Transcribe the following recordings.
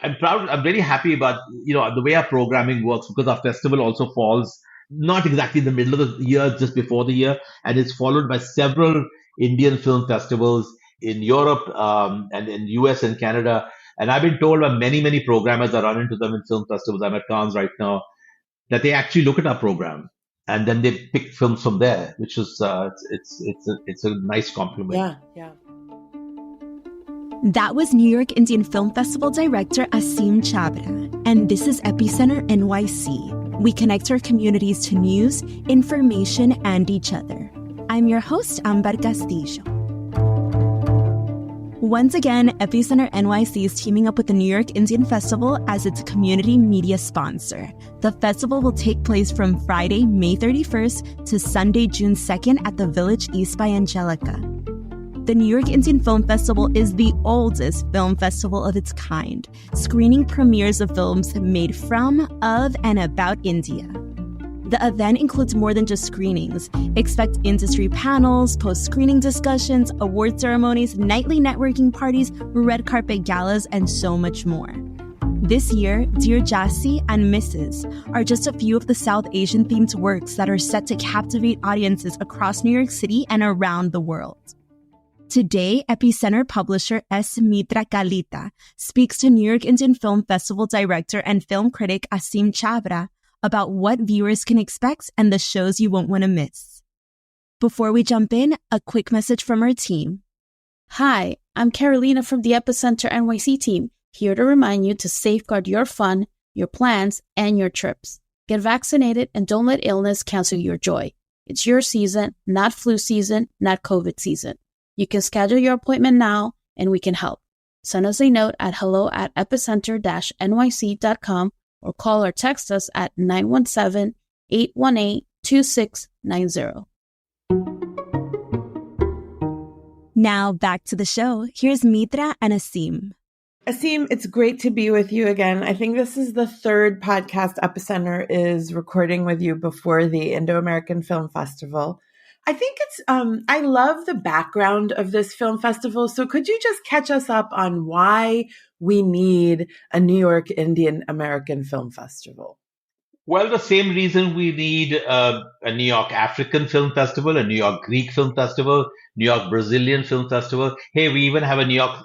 I'm proud. I'm very happy about, the way our programming works, because our festival also falls not exactly in the middle of the year, just before the year, and it's followed by several Indian film festivals in Europe, and in US and Canada. And I've been told by many, many programmers, I run into them in film festivals. I'm at Cannes right now, that they actually look at our program and then they pick films from there, which is it's a nice compliment. Yeah, yeah. That was New York Indian Film Festival director Aseem Chhabra, and this is Epicenter NYC. We connect our communities to news, information, and each other. I'm your host, Amber Castillo. Once again, Epicenter NYC is teaming up with the New York Indian Festival as its community media sponsor. The festival will take place from Friday, May 31st to Sunday, June 2nd at the Village East by Angelica. The New York Indian Film Festival is the oldest film festival of its kind, screening premieres of films made from, of, and about India. The event includes more than just screenings. Expect industry panels, post-screening discussions, award ceremonies, nightly networking parties, red carpet galas, and so much more. This year, Dear Jassi and Mrs. are just a few of the South Asian-themed works that are set to captivate audiences across New York City and around the world. Today, Epicenter Publisher S. Mitra Kalita speaks to New York Indian Film Festival director and film critic Aseem Chhabra about what viewers can expect and the shows you won't want to miss. Before we jump in, a quick message from our team. Hi, I'm Carolina from the Epicenter NYC team, here to remind you to safeguard your fun, your plans, and your trips. Get vaccinated and don't let illness cancel your joy. It's your season, not flu season, not COVID season. You can schedule your appointment now, and we can help. Send us a note at hello@epicenter-nyc.com or call or text us at 917-818-2690. Now back to the show. Here's Mitra and Aseem. Aseem, it's great to be with you again. I think this is the third podcast Epicenter is recording with you before the Indo-American Film Festival. I think I love the background of this film festival. So could you just catch us up on why we need a New York Indian American Film Festival? Well, the same reason we need a New York African Film Festival, a New York Greek Film Festival, New York Brazilian Film Festival. Hey, we even have a New York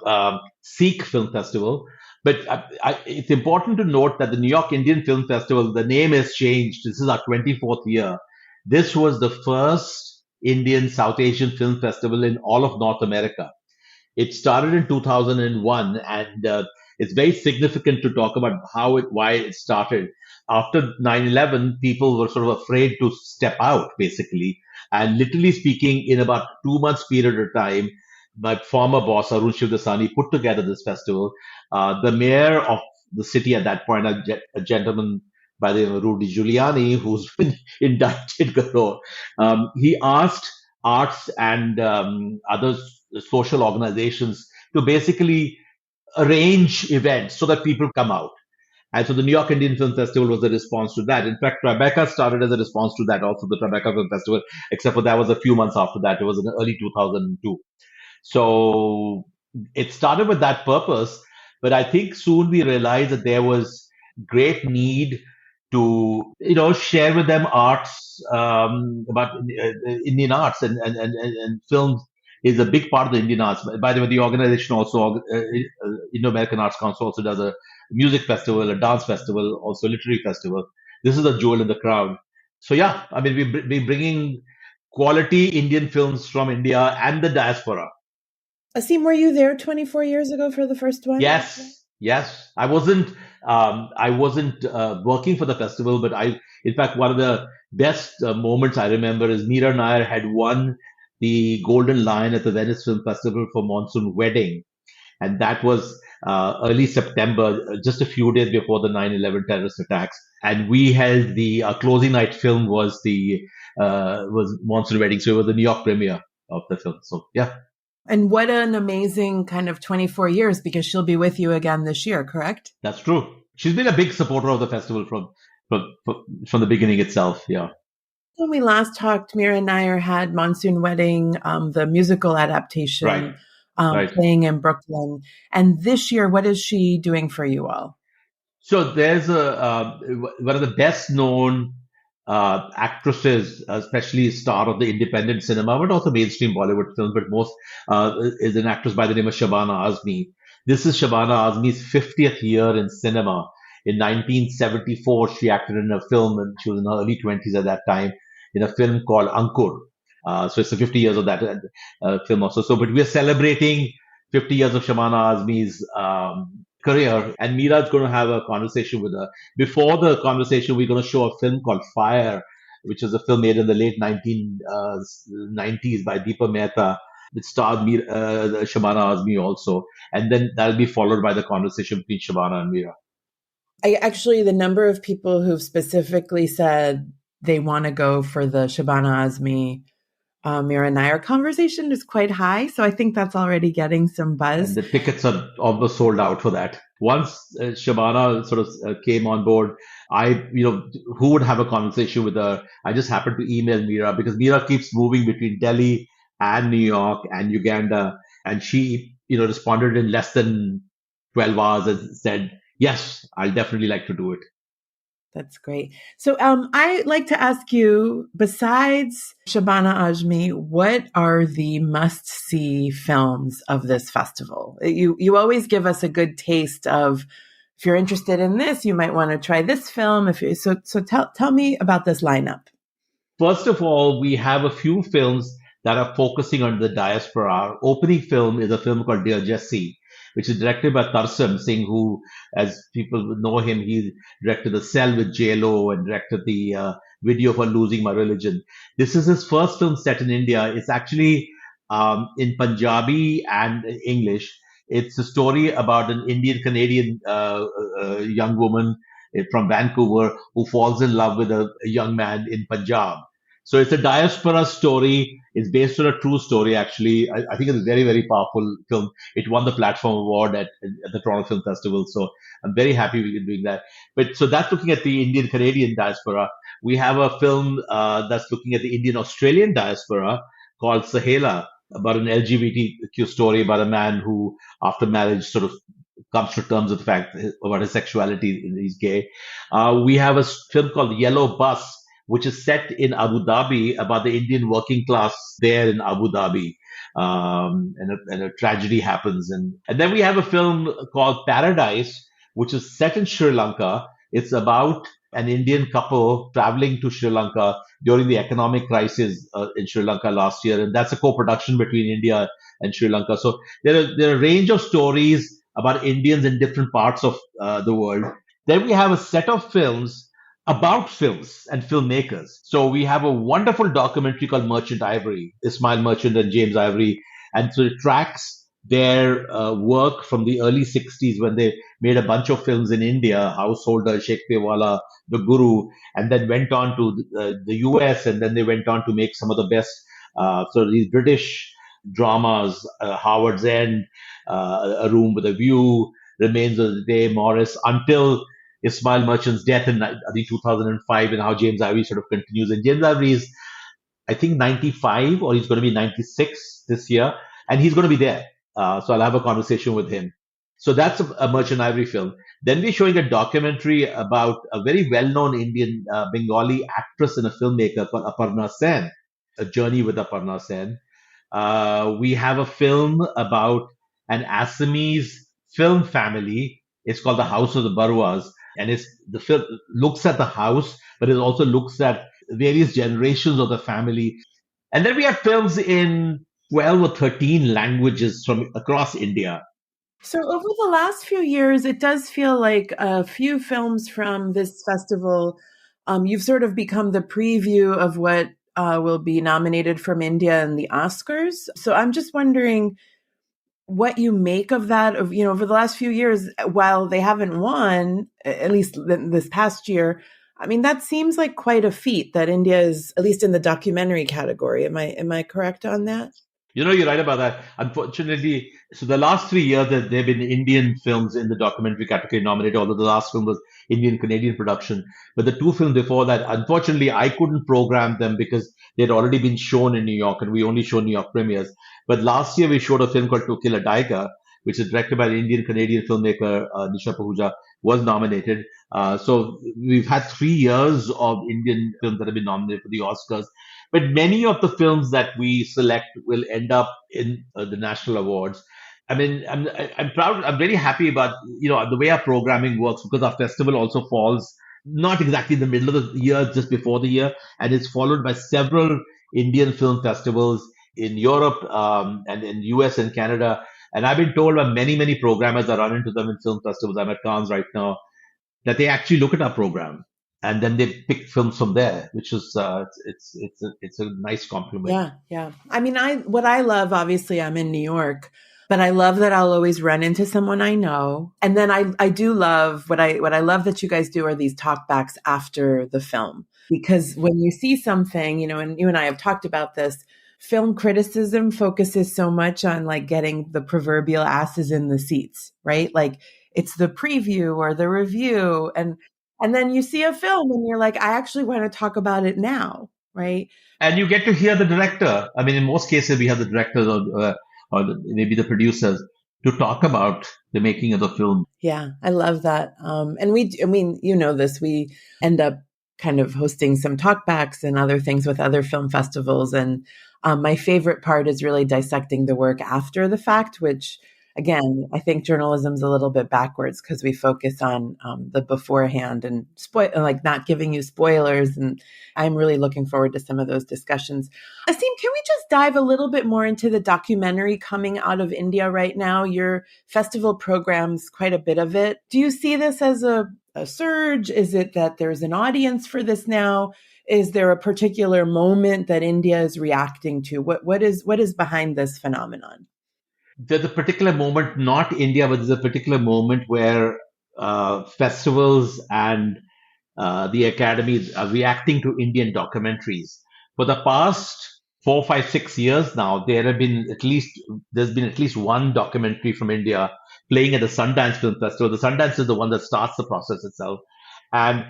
Sikh Film Festival. But it's important to note that the New York Indian Film Festival, the name has changed. This is our 24th year. This was the first Indian South Asian Film Festival in all of North America. It started in 2001, and it's very significant to talk about why it started. After 9/11, people were sort of afraid to step out, basically. And literally speaking, in about 2 months period of time, my former boss, Arun Shivdasani, put together this festival. The mayor of the city at that point, a gentleman by the name of Rudy Giuliani, who's been indicted galore. He asked arts and other social organizations to basically arrange events so that people come out. And so the New York Indian Film Festival was a response to that. In fact, Tribeca started as a response to that, also the Tribeca Film Festival, except for that was a few months after that. It was in early 2002. So it started with that purpose, but I think soon we realized that there was great need to, share with them arts, about Indian arts, and films is a big part of the Indian arts. By the way, the organization also, Indo-American Arts Council, also does a music festival, a dance festival, also a literary festival. This is a jewel in the crown. So yeah, I mean, we're bringing quality Indian films from India and the diaspora. Aseem, were you there 24 years ago for the first one? Yes. I wasn't working for the festival, but in fact, one of the best moments I remember is Meera Nair had won the Golden Lion at the Venice Film Festival for Monsoon Wedding. And that was early September, just a few days before the 9/11 terrorist attacks. And we held our closing night film was Monsoon Wedding. So it was the New York premiere of the film. So yeah. And what an amazing kind of 24 years, because she'll be with you again this year, correct? That's true. She's been a big supporter of the festival from the beginning itself. Yeah. When we last talked, Meera Nair had Monsoon Wedding, the musical adaptation. Right. Right. playing in Brooklyn. And this year, what is she doing for you all? So there's one of the best known actresses, especially star of the independent cinema, but also mainstream Bollywood films, but most is an actress by the name of Shabana Azmi. This is Shabana Azmi's 50th year in cinema. In 1974, she acted in a film, and she was in her early 20s at that time, in a film called Ankur. So it's the 50 years of that film also. So, but we're celebrating 50 years of Shabana Azmi's career, and Mira's going to have a conversation with her. Before the conversation, we're going to show a film called Fire, which is a film made in the late 1990s by Deepa Mehta. It starred Shabana Azmi also, and then that'll be followed by the conversation between Shabana and Mira. The number of people who've specifically said they want to go for the Shabana Azmi Mira Nair conversation is quite high. So I think that's already getting some buzz. And the tickets are almost sold out for that. Once Shabana sort of came on board, who would have a conversation with her? I just happened to email Mira because Mira keeps moving between Delhi and New York and Uganda. And she, responded in less than 12 hours and said, yes, I'll definitely like to do it. That's great. So I'd like to ask you, besides Shabana Azmi, what are the must-see films of this festival? You always give us a good taste of, if you're interested in this, you might want to try this film. So tell me about this lineup. First of all, we have a few films that are focusing on the diaspora. Our opening film is a film called Dear Jassi, which is directed by Tarsem Singh, who, as people know him, he directed The Cell with J-Lo and directed the video for Losing My Religion. This is his first film set in India. It's actually in Punjabi and English. It's a story about an Indian-Canadian young woman from Vancouver who falls in love with a young man in Punjab. So it's a diaspora story. It's based on a true story, actually. I think it's a very, very powerful film. It won the Platform Award at the Toronto Film Festival. So I'm very happy we're doing that. But so that's looking at the Indian-Canadian diaspora. We have a film that's looking at the Indian-Australian diaspora called Sahela, about an LGBTQ story about a man who, after marriage, sort of comes to terms with the fact about his sexuality. He's gay. We have a film called Yellow Bus, which is set in Abu Dhabi about the Indian working class there in Abu Dhabi. And a tragedy happens. And then we have a film called Paradise, which is set in Sri Lanka. It's about an Indian couple traveling to Sri Lanka during the economic crisis in Sri Lanka last year. And that's a co-production between India and Sri Lanka. So there are a range of stories about Indians in different parts of the world. Then we have a set of films about films and filmmakers. So we have a wonderful documentary called Merchant Ivory, Ismail Merchant and James Ivory. And so it tracks their work from the early 60s when they made a bunch of films in India, Householder, Sheikh Pewala, The Guru, and then went on to the US, and then they went on to make some of the best these British dramas, Howard's End, A Room with a View, Remains of the Day, Morris, until Ismail Merchant's death in, I think, 2005, and how James Ivory sort of continues. And James Ivory is, I think, 95, or he's going to be 96 this year, and he's going to be there. So I'll have a conversation with him. So that's a Merchant Ivory film. Then we're showing a documentary about a very well-known Indian Bengali actress and a filmmaker called Aparna Sen, A Journey with Aparna Sen. We have a film about an Assamese film family. It's called The House of the Barwas. And the film looks at the house, but it also looks at various generations of the family. And then we have films in 12 or 13 languages from across India. So over the last few years, it does feel like a few films from this festival, you've sort of become the preview of what will be nominated from India in the Oscars. So I'm just wondering what you make of that, over the last few years, while they haven't won, at least this past year. I mean, that seems like quite a feat that India is, at least in the documentary category. Am I correct on that? You're right about that. Unfortunately, So the last 3 years, there have been Indian films in the documentary category nominated, although the last film was Indian Canadian production. But the two films before that, unfortunately, I couldn't program them because they'd already been shown in New York, and we only show New York premieres. But last year, we showed a film called To Kill a Tiger, which is directed by the Indian Canadian filmmaker Nisha Pahuja, was nominated. So we've had 3 years of Indian films that have been nominated for the Oscars. But many of the films that we select will end up in the national awards. I mean, I'm proud. I'm very happy about the way our programming works because our festival also falls not exactly in the middle of the year, just before the year, and it's followed by several Indian film festivals in Europe and in US and Canada. And I've been told by many programmers I run into them in film festivals. I'm at Cannes right now that they actually look at our program and then they pick films from there, which is it's a nice compliment. Yeah, yeah. I mean, what I love, obviously, I'm in New York, but I love that I'll always run into someone I know. And then I do love what I love that you guys do are these talkbacks after the film, because when you see something, and you and I have talked about this, film criticism focuses so much on like getting the proverbial asses in the seats, right? Like it's the preview or the review, and then you see a film and you're like, I actually want to talk about it now, right? And you get to hear the director. I mean, in most cases, we have the directors or maybe the producers to talk about the making of the film. Yeah, I love that. And I mean, this, we end up kind of hosting some talkbacks and other things with other film festivals. And my favorite part is really dissecting the work after the fact, which again, I think journalism's a little bit backwards because we focus on the beforehand and like not giving you spoilers. And I'm really looking forward to some of those discussions. Aseem, can we just dive a little bit more into the documentary coming out of India right now? Your festival programs quite a bit of it. Do you see this as a surge? Is it that there's an audience for this now? Is there a particular moment that India is reacting to? What is behind this phenomenon? There's a particular moment, not India, but there's a particular moment where festivals and the academies are reacting to Indian documentaries. For the past 4, 5, 6 years now, there's been at least one documentary from India playing at the Sundance Film Festival. The Sundance is the one that starts the process itself. And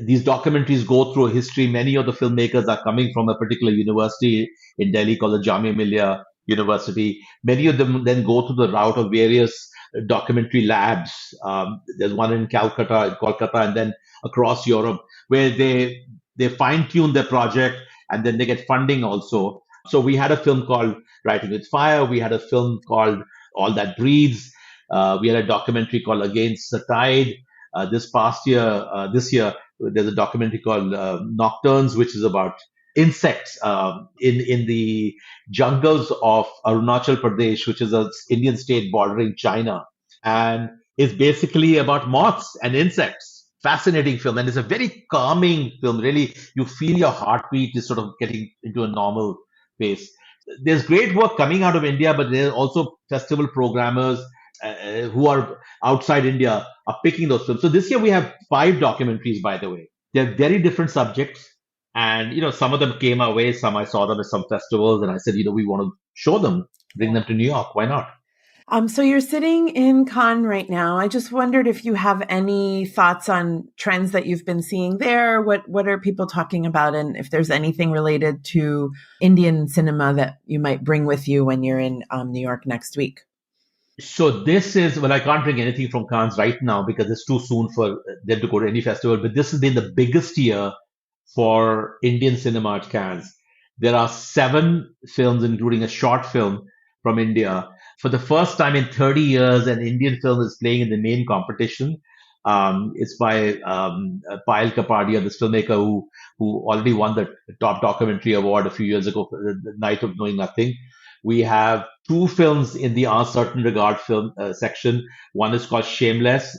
these documentaries go through a history. Many of the filmmakers are coming from a particular university in Delhi called the Jamia Millia University. Many of them then go through the route of various documentary labs. There's one in Kolkata, and then across Europe, where they fine tune their project and then they get funding also. So we had a film called Writing with Fire. We had a film called All That Breathes. We had a documentary called Against the Tide. This year, there's a documentary called Nocturnes, which is about insects in the jungles of Arunachal Pradesh, which is an Indian state bordering China, and is basically about moths and insects. Fascinating film, and it's a very calming film. Really, you feel your heartbeat is sort of getting into a normal pace. There's great work coming out of India, but there's also festival programmers who are outside India are picking those films. So this year we have 5 documentaries, by the way. They're very different subjects. And, some of them came our way. Some I saw them at some festivals and I said, we want to show them, bring them to New York. Why not? So you're sitting in Cannes right now. I just wondered if you have any thoughts on trends that you've been seeing there. What are people talking about? And if there's anything related to Indian cinema that you might bring with you when you're in New York next week. So I can't bring anything from Cannes right now because it's too soon for them to go to any festival. But this has been the biggest year for Indian cinema at Cannes. There are 7 films, including a short film from India. For the first time in 30 years, an Indian film is playing in the main competition. It's by Payal Kapadia, this filmmaker who already won the top documentary award a few years ago for The Night of Knowing Nothing. We have 2 films in the Uncertain Regard film section. One is called Shameless,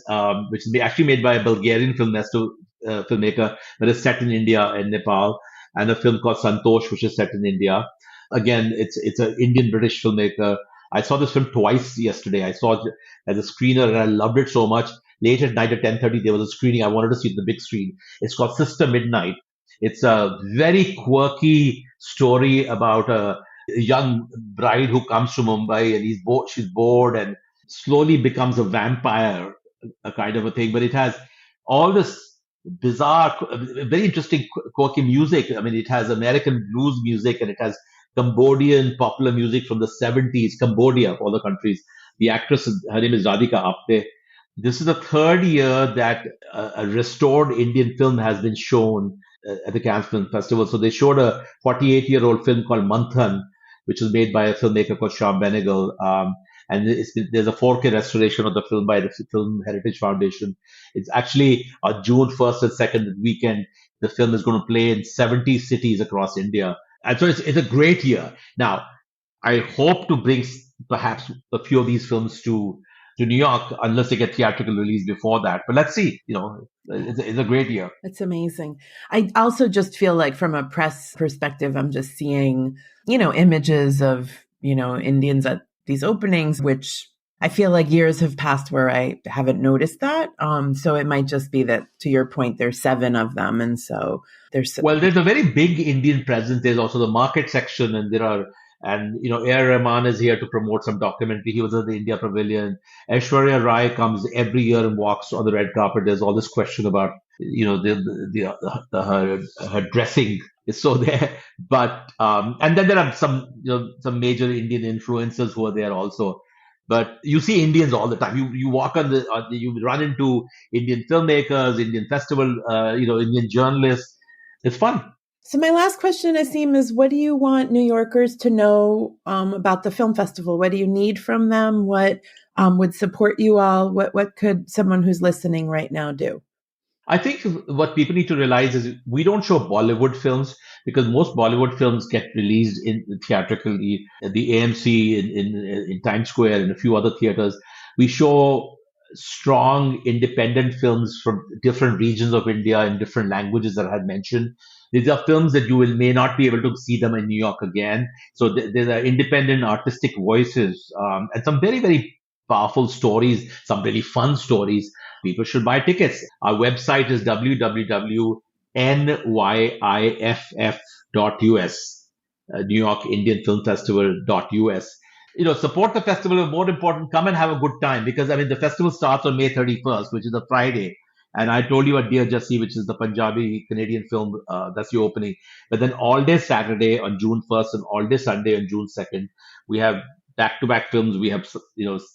which is actually made by a Bulgarian filmmaker that is set in India and Nepal, and a film called Santosh, which is set in India. Again, it's an Indian-British filmmaker. I saw this film twice yesterday. I saw it as a screener and I loved it so much. Late at night at 10:30, there was a screening. I wanted to see it in the big screen. It's called Sister Midnight. It's a very quirky story about a young bride who comes to Mumbai and she's bored and slowly becomes a vampire, a kind of a thing. But it has all this bizarre, very interesting, quirky music. I mean, it has American blues music and it has Cambodian popular music from the 70s, Cambodia, of all the countries. The actress, her name is Radhika Apte. This is the third year that a restored Indian film has been shown at the Cannes Film Festival. So they showed a 48-year-old film called Manthan, which was made by a filmmaker called Shyam Benegal. And there's a 4K restoration of the film by the Film Heritage Foundation. It's actually on June 1st and 2nd weekend. The film is going to play in 70 cities across India. And so it's a great year. Now, I hope to bring perhaps a few of these films to New York, unless they get theatrical release before that. But let's see. It's a great year. It's amazing. I also just feel like from a press perspective, I'm just seeing, images of, Indians at these openings, which I feel like years have passed where I haven't noticed that. So it might just be that, to your point, there's 7 of them. And so there's... Well, there's a very big Indian presence. There's also the market section, and A.R. Rahman is here to promote some documentary. He was at the India Pavilion. Aishwarya Rai comes every year and walks on the red carpet. There's all this question about, her dressing is so there. But, and then there are some major Indian influencers who are there also. But you see Indians all the time. You walk you run into Indian filmmakers, Indian festival, Indian journalists. It's fun. So my last question, Aseem, is what do you want New Yorkers to know about the film festival? What do you need from them? What would support you all? What could someone who's listening right now do? I think what people need to realize is we don't show Bollywood films because most Bollywood films get released theatrically at the AMC in Times Square and a few other theaters. We show strong independent films from different regions of India in different languages that I had mentioned. These are films that may not be able to see them in New York again. So there are independent artistic voices and some very, very powerful stories, some really fun stories. People should buy tickets. Our website is www.nyIFF.us, New York Indian Film Festival.us. Support the festival. More important, come and have a good time because, the festival starts on May 31st, which is a Friday. And I told you about Dear Jassi, which is the Punjabi Canadian film, that's the opening. But then all day Saturday on June 1st and all day Sunday on June 2nd, we have back-to-back films. We have,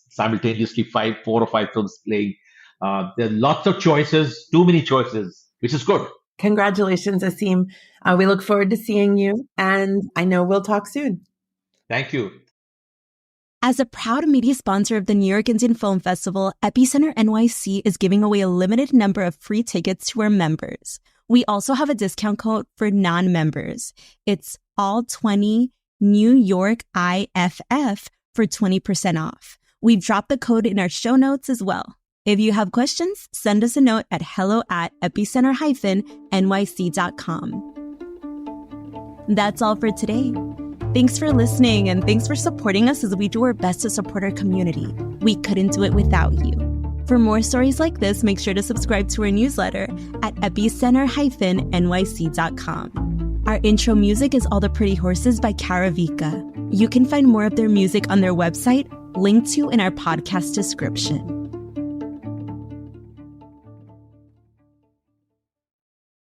simultaneously 4 or 5 films playing. There are lots of choices, too many choices, which is good. Congratulations, Aseem. We look forward to seeing you. And I know we'll talk soon. Thank you. As a proud media sponsor of the New York Indian Film Festival, Epicenter NYC is giving away a limited number of free tickets to our members. We also have a discount code for non-members. It's all 20 New York IFF for 20% off. We've dropped the code in our show notes as well. If you have questions, send us a note at hello@epicenter-nyc.com. That's all for today. Thanks for listening and thanks for supporting us as we do our best to support our community. We couldn't do it without you. For more stories like this, make sure to subscribe to our newsletter at epicenter-nyc.com. Our intro music is All the Pretty Horses by Karavika. You can find more of their music on their website, linked to in our podcast description.